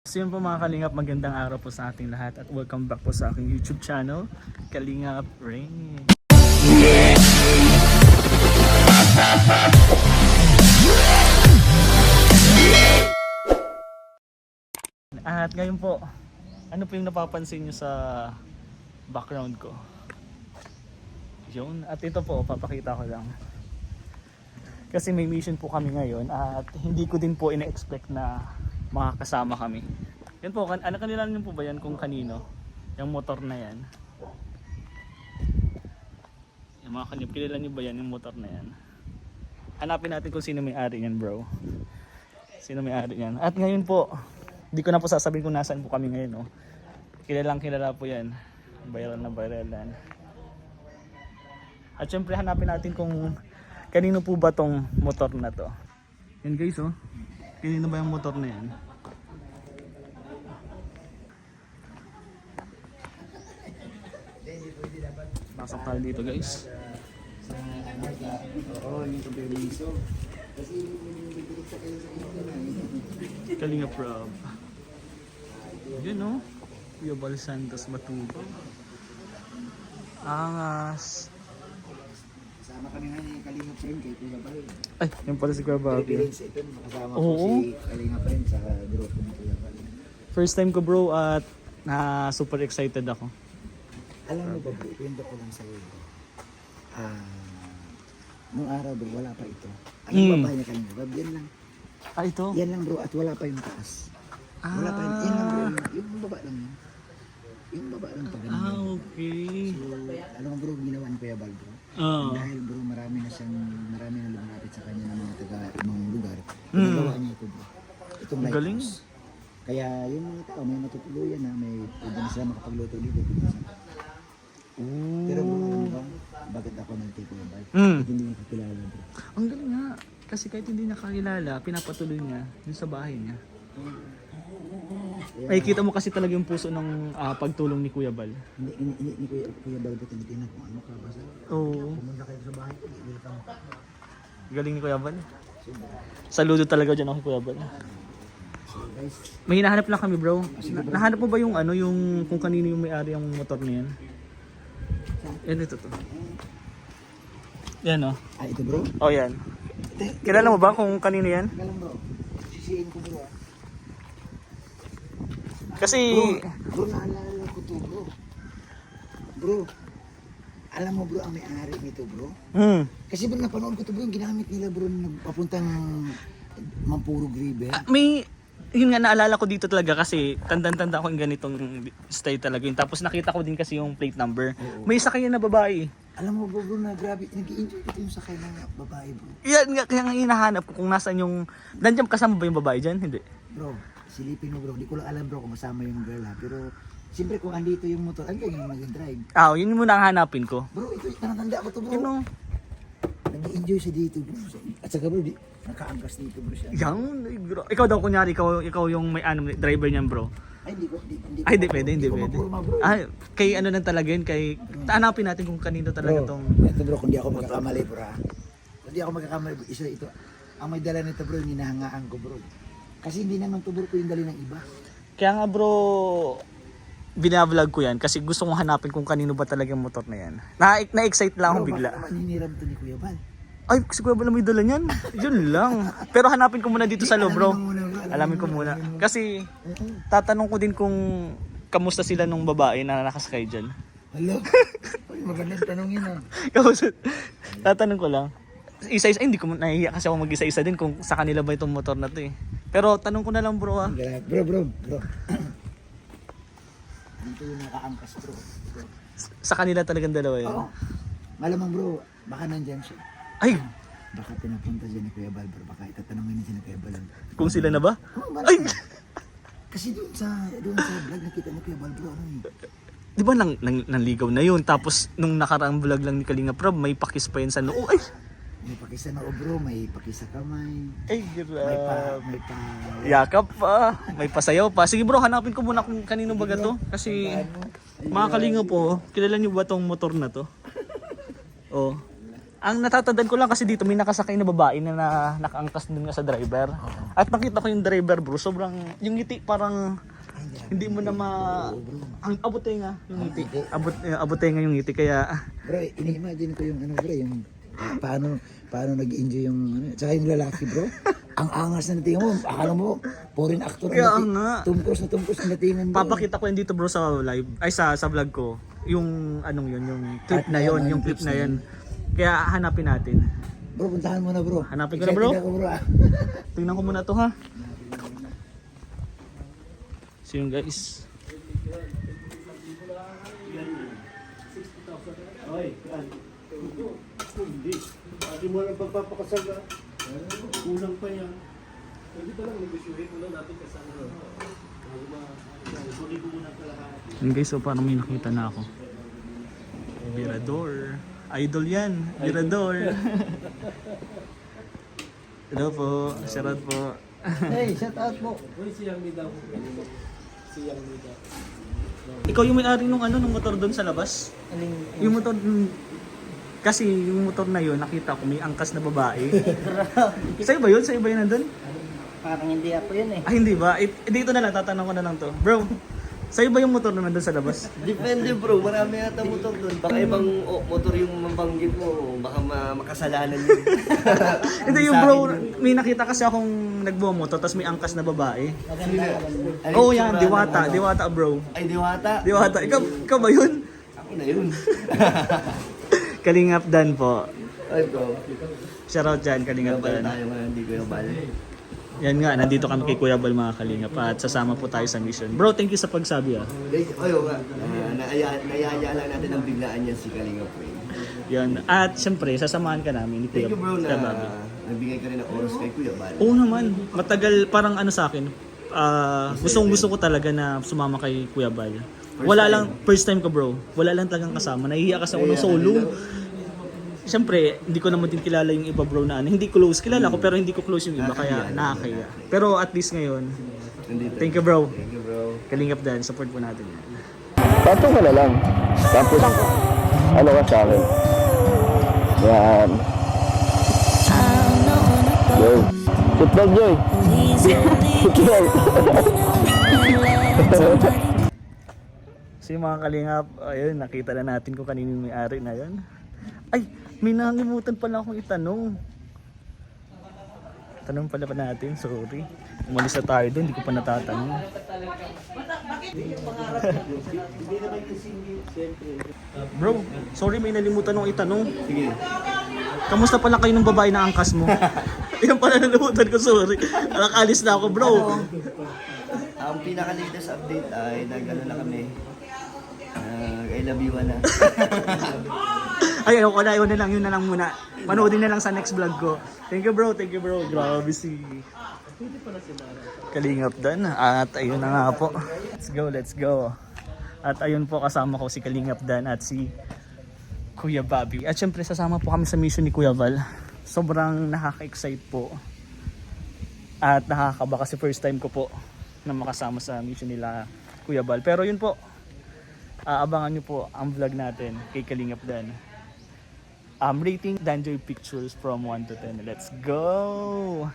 So yun po mga Kalingap, magandang araw po sa ating lahat at welcome back po sa aking YouTube channel, Kalingap Rain. At ngayon po, ano po yung napapansin nyo sa background ko? Yun, at ito po, papakita ko lang. Kasi may mission po kami ngayon at hindi ko din po ina-expect na makakasama kami. Yan po, kanila nyo po ba yan kung kanino? Yung motor na yan. Yung mga kanip, kilala nyo ba yan yung motor na yan? Hanapin natin kung sino may-ari yan, bro. Sino may-ari yan. At ngayon po, di ko na po sasabihin kung nasaan po kami ngayon. Oh. Kilalang kilala po yan. Viral na viral yan. At syempre hanapin natin kung kanino po ba tong motor na to. Yan guys, oh. Kanino ba yung motor na yan? Pasok tayo dito guys. Kalingap Rob. Yun, no? Kuya Bal Santos Matubo. Angas. Kasama kami nga ni Kalingap Friend kay Kuya Bal. Ay, yan pala si Kuya Bal. Ito, kasama ko Oo. si Kalingap Friend sa grupo ni Kuya Bal. First time ko bro at super excited ako. Alam mo ba bro, kwento ko lang sa'yo. Nung araw bro, wala pa ito. Ang babae niya kanina, Rob, yan lang. Ah, ito? Yan lang bro, at wala pa yung taas. Wala pa yan lang bro, yung baba lang yun. Yung baba lang pa ganun. Ah, okay. So, alam mo bro, ginawa ni Kuya Bal bro. Oo. Dahil bro, marami na lumapit sa kanya ng mga taga ibang lugar. Ginagawa niya ito bro. Itong Ang galing. lighthouse. Kaya yung mga tao, may matutuluyan na may pwede na sila makapagluto dito. Pwede na sila. Pero bro, alam mo ba, bakit ako nag-take Kuya Bal? Mm. Hindi niya kakilala bro. Ang galing nga. Kasi kahit hindi niya kakilala, pinapatuloy niya yung sa bahay niya. Ay, kita mo kasi talaga yung puso ng pagtulong ni Kuya Bal. Hindi ni Kuya Bal ba tinitingnan kung ano ka ba sa... Oo. Pumunta kayo sa bahay ko, hindi ka mo. Galing ni Kuya Bal. Saludo talaga dyan ako kay Kuya Bal. So guys, May hinahanap lang kami bro. Nahanap mo ba yung ano, yung kung kanino yung may-ari ang motor na yan? Yan, ito to. Yan oh. ito bro. Oh yan. Kilala mo ba kung kanino yan? Alam bro, sisihin ko bro ah. Kasi... Bro, naalala ko to bro. Bro, alam mo bro ang may-ari nito bro? Kasi bro napanood ko to bro, yung ginamit nila bro nung papuntang Mampurog River. May... Yun nga naalala ko dito talaga kasi tandang-tanda ko yung ganitong style talaga yun. Tapos nakita ko din kasi yung plate number. Oo. May sakayan na babae. Alam mo bro na grabe, nag-i-enjoy ko yung sakay ng babae bro. Yan nga, kaya nga hinahanap ko kung nasaan yung... Nandiyan kasama ba yung babae dyan? Hindi. Bro, silipin mo bro, di ko lang alam bro kung masama yung girl ha. Pero siyempre kung andito yung motor, ano yung nag-drive? Ah, yun muna ang hanapin ko. Bro, ito natanda ko to bro. Yun o. Nag-i-enjoy siya dito bro. At saka bro, nakaangkas dito bro siya. Yan. Ikaw daw kunyari, ikaw yung may driver niyan bro. Ay, hindi ko. Ay, hindi pwede, hindi ko pwede. mapurma, bro. Ay, kay ano lang talaga yun, kay... Hanapin natin kung kanino talaga Bro, tong... ito bro, kung di ako magkakamali bro ha. Kung di ako magkakamali bro, isa ito. Ang may dala nito bro, yung hinahangaan ko bro. Kasi hindi naman to bro ko yung dali ng iba. Kaya nga bro, binablog ko yan kasi gusto kong hanapin kung kanino ba talaga yung motor na yan. Na-excite lang ako Bro, bigla. baka naman hiniram to ni Kuya Bal. Ay, si Kuya Bal may dala niyan. Yun lang. Pero hanapin ko muna dito sa loob bro. Alamin ko muna. Kasi tatanong ko din kung kamusta sila nung babae na nakasakay dyan. Hello? Ay, magandang tanongin ha. Kamusta? Tatanong ko lang. Isa-isa, hindi ko nahihiya kasi ako mag-isa-isa din kung sa kanila ba itong motor na to eh. Pero tanong ko na lang bro ah. Bro. Dito yung nakaangkas bro. Sa kanila talagang dalawa yun. Oo. Malamang bro, baka nandyan siya. Ay, Baka pinapunta dyan ni Kuya Bal bro. Baka itatanongin niya ni Kuya Bal. kung sila na ba? Oh, Ay! Kasi doon sa vlog nakita ni Kuya Bal bro. Ano yun? Di ba nanligaw na yun? Tapos nung nakaraang vlog lang ni Kalinga Prab, may pakis pa yun sa noo. Ay! May pakisa na bro, may pakisa kamay. Ay, May pa... yakap pa. May pasayaw pa. Sige bro, hanapin ko muna kung kanino ba to. Kasi mga Kalinga po, kilala niyo ba tong motor na to? Oh. Ang natatandaan ko lang kasi dito may nakasakay na babae na nakaangkas din nga sa driver. At nakita ko yung driver bro, sobrang yung ngiti parang hindi mo na ang abotay nga yung ngiti. Abotay nga yung ngiti kaya Bro, ini-imagine ko yung ano bro, yung paano nag-enjoy yung ano, tsaka yung lalaki bro. Ang angas na natingan mo, akala mo, foreign actor Kaya ang nga. tumkos na natingan bro. papakita ko yan dito bro sa live ay sa vlog ko. Yung anong yun, yung clip na yun, yung clip na yun. Kaya hanapin natin. Bro, puntahan mo na bro. Hanapin ko na, bro. Excited ako, bro. Tingnan ko muna to ha. So yun guys. Hindi mo lang pagpapakasal na. Kulang pa yan. Pwede pa lang negosyuhin mo lang natin kasama. Yun guys, so parang may nakita na ako. Mirador. Idol yan. Mirador. Hello po. Shoutout po. Hey, shout out mo. Uy, siyang mida ko. Siyang mida. Ikaw yung may-ari nung nung motor doon sa labas? Yung motor kasi yung motor na yun, nakita ko may angkas na babae. Sa'yo ba yun? Sa'yo ba yun nandun? Parang hindi ako yun eh. Ah, hindi ba? Dito na lang, tatanong ko na lang to. Bro, sa'yo ba yung motor na nandun sa labas? Depende bro, marami yata motor doon. Baka ibang motor yung mabanggit mo, baka makasalanan yun. Hindi yung bro, may nakita kasi akong nagbumoto tapos may angkas na babae. Oo yan, Diwata. Diwata bro. Ay, Diwata. Diwata. Ikaw ba yun? Ako na yun. Kalingap Dan po. Ay bro, Shoutout dyan, Kalingap pala Dan. tayo ngayon, hindi ko yung bali. Yan nga, nandito kami kay Kuya Bal mga Kalingap at sasama po tayo sa mission. Bro, thank you sa pagsabi ah. Ayo nga, nayaya lang natin ang biglaan yan si Kalinga po. Yan. At syempre, sasamahan ka namin ni Kuya Thank you bro Kuya na Bobby. nagbigay ka rin ng oras kay Kuya Bal. Oo naman. Matagal parang sa akin. Gusto ko talaga na sumama kay Kuya Bal. First time ko bro. Wala lang talagang kasama. Nahihiya kasi ako ng solo. Siyempre, hindi ko naman din kilala yung iba bro na hindi close. Kilala ko pero hindi ko close yung iba kaya nakakaya. Pero at least ngayon, Nandito. thank you bro. Thank you bro. Kalingap Dan, support po natin yan. Tato ka na lang. Tapos, ano ka sa akin? Yan. Yo. Seatbelt, Joy. Seatbelt. So yung mga Kalingap, ayun, nakita na natin kung kanino yung may-ari na yan. Ay, may nakalimutan pala akong itanong. Tanong pala natin, sorry. Umalis na tayo doon, hindi ko pa natatanong. Bro, sorry may nalimutan akong itanong. Sige. Kamusta pala kayo ng babae na angkas mo? Yan pala nalimutan ko, sorry. Nakalis na ako bro. Ang pinaka-latest update ay nag-ano na kami. I love you na. Ay, ayoko na, yun na lang muna. Panoodin na lang sa next vlog ko. Thank you bro. Grabe si Kalingap Dan. At ayun na nga po. Let's go. At ayun po kasama ko si Kalingap Dan at si Kuya Bobby. At syempre sasama po kami sa mission ni Kuya Val. Sobrang nakaka-excite po. At nakakaba kasi first time ko po na makasama sa mission nila Kuya Val. Pero yun po, abangan nyo po ang vlog natin kay Kalingap Dan. Rating Danjoy Pictures from 1 to 10. Let's go!